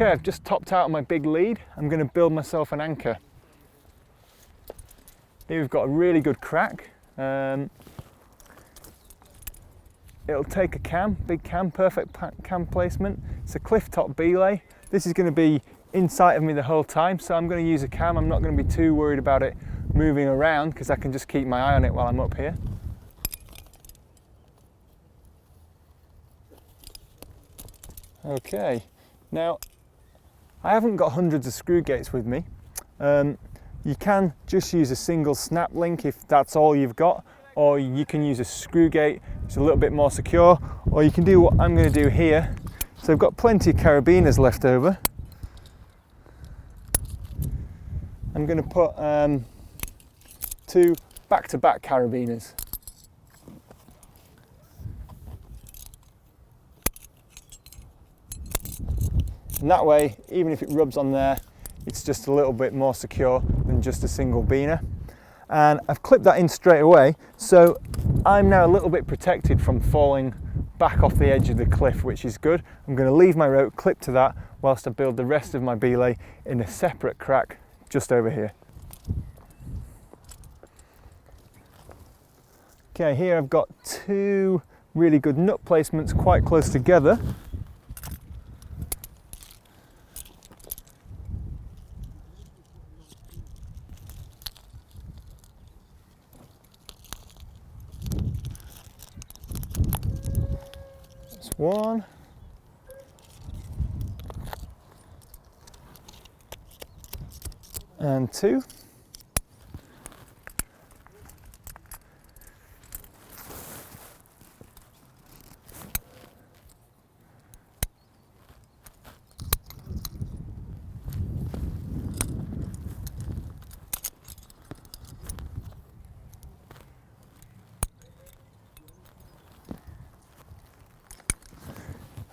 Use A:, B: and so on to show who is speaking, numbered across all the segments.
A: Okay, I've just topped out on my big lead. I'm going to build myself an anchor. Here we've got a really good crack. It'll take a cam, big cam, perfect cam placement. It's a cliff top belay. This is going to be in sight of me the whole time, so I'm going to use a cam. I'm not going to be too worried about it moving around because I can just keep my eye on it while I'm up here. Okay, now I haven't got hundreds of screw gates with me. You can just use a single snap link if that's all you've got, or you can use a screw gate. It's a little bit more secure, or you can do what I'm going to do here. So I've got plenty of carabiners left over. I'm going to put 2 back-to-back carabiners. And that way, even if it rubs on there, it's just a little bit more secure than just a single biner. And I've clipped that in straight away, so I'm now a little bit protected from falling back off the edge of the cliff, which is good. I'm going to leave my rope clipped to that whilst I build the rest of my belay in a separate crack just over here. Okay, here I've got 2 really good nut placements quite close together. That's 1. And 2.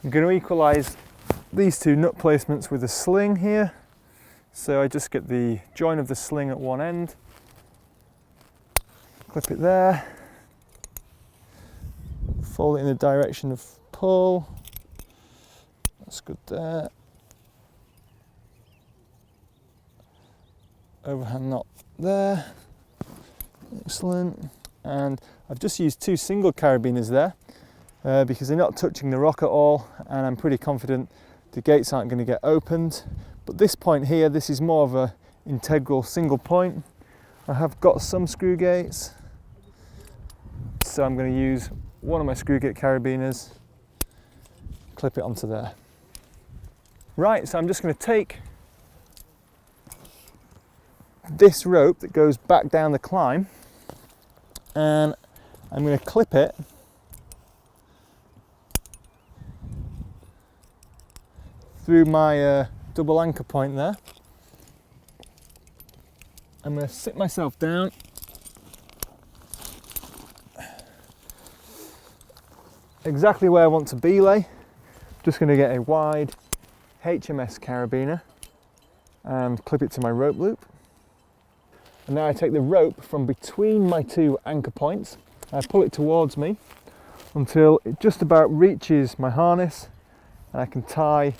A: I'm going to equalise these 2 nut placements with a sling here. So I just get the join of the sling at one end, clip it there, fold it in the direction of pull. That's good there. Overhand knot there. Excellent. And I've just used 2 single carabiners there because they're not touching the rock at all, and I'm pretty confident the gates aren't going to get opened. But this point here, this is more of a integral single point. I have got some screw gates, so I'm going to use one of my screw gate carabiners, clip it onto there. Right, so I'm just going to take this rope that goes back down the climb, and I'm going to clip it through my double anchor point there. I'm going to sit myself down, exactly where I want to belay. Just going to get a wide HMS carabiner and clip it to my rope loop. And now I take the rope from between my 2 anchor points, I pull it towards me until it just about reaches my harness, and I can tie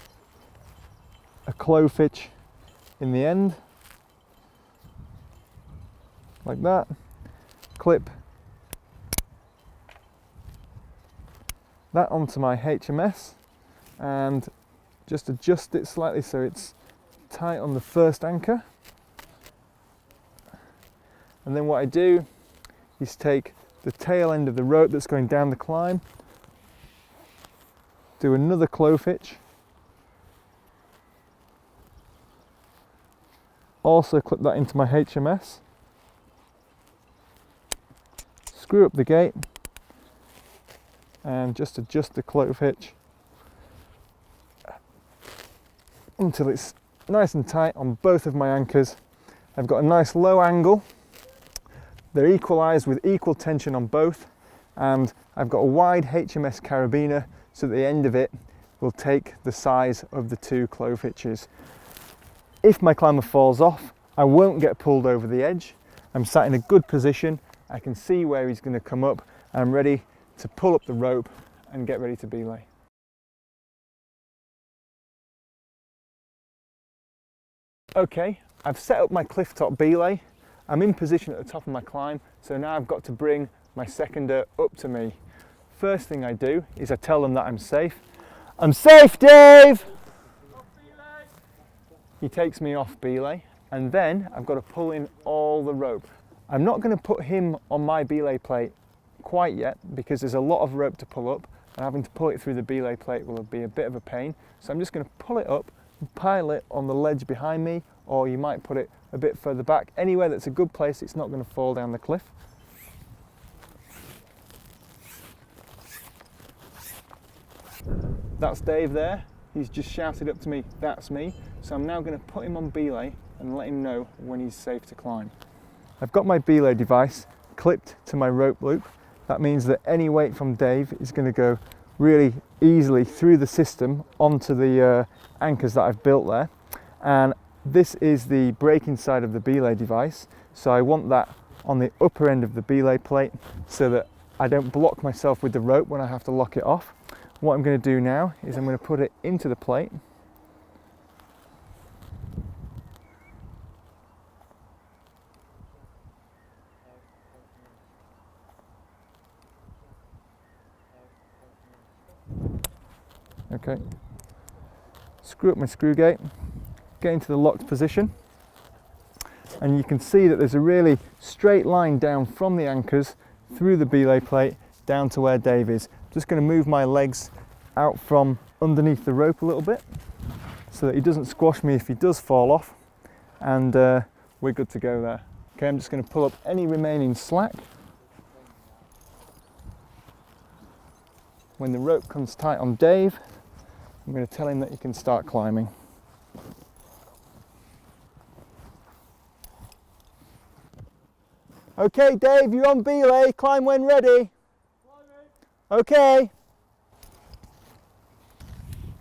A: a clowfish in the end, like that, clip that onto my HMS and just adjust it slightly so it's tight on the first anchor. And then what I do is take the tail end of the rope that's going down the climb, do another clowfish, also clip that into my HMS, screw up the gate and just adjust the clowfish until it's nice and tight on both of my anchors. I've got a nice low angle, they're equalised with equal tension on both, and I've got a wide HMS carabiner so the end of it will take the size of the 2 clowfishes. If my climber falls off, I won't get pulled over the edge. I'm sat in a good position, I can see where he's going to come up, and I'm ready to pull up the rope and get ready to belay. Okay, I've set up my cliff top belay. I'm in position at the top of my climb, so now I've got to bring my seconder up to me. First thing I do is I tell them that I'm safe. I'm safe, Dave! He takes me off belay, and then I've got to pull in all the rope. I'm not going to put him on my belay plate quite yet because there's a lot of rope to pull up, and having to pull it through the belay plate will be a bit of a pain. So I'm just going to pull it up and pile it on the ledge behind me, or you might put it a bit further back, anywhere that's a good place it's not going to fall down the cliff. That's Dave there. He's just shouted up to me, that's me. So I'm now going to put him on belay and let him know when he's safe to climb. I've got my belay device clipped to my rope loop. That means that any weight from Dave is going to go really easily through the system onto the anchors that I've built there. And this is the braking side of the belay device. So I want that on the upper end of the belay plate so that I don't block myself with the rope when I have to lock it off. What I'm going to do now is I'm going to put it into the plate. Okay, screw up my screw gate, get into the locked position, and you can see that there's a really straight line down from the anchors through the belay plate down to where Dave is. Just going to move my legs out from underneath the rope a little bit so that he doesn't squash me if he does fall off, and we're good to go there. Okay, I'm just going to pull up any remaining slack. When the rope comes tight on Dave, I'm going to tell him that he can start climbing. Okay, Dave, you're on belay. Climb when ready. Okay.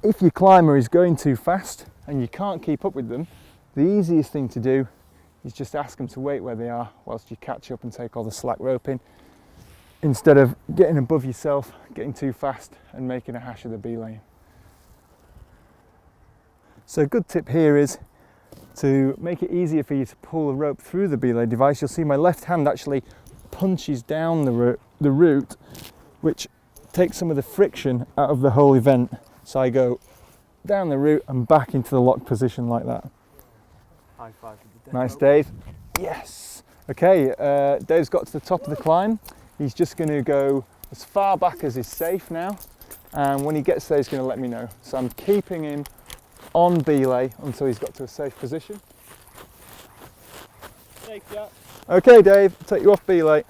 A: If your climber is going too fast and you can't keep up with them, the easiest thing to do is just ask them to wait where they are whilst you catch up and take all the slack rope in, instead of getting above yourself, getting too fast and making a hash of the belay. So a good tip here is to make it easier for you to pull the rope through the belay device. You'll see my left hand actually punches down the root, which takes some of the friction out of the whole event. So I go down the root and back into the locked position like that.
B: High five to the Dave.
A: Nice, Dave. Yes. Okay, Dave's got to the top of the climb. He's just going to go as far back as is safe now, and when he gets there he's going to let me know. So I'm keeping him on belay until he's got to a safe position.
B: Thanks, Jack.
A: Okay, Dave, I'll take you off belay.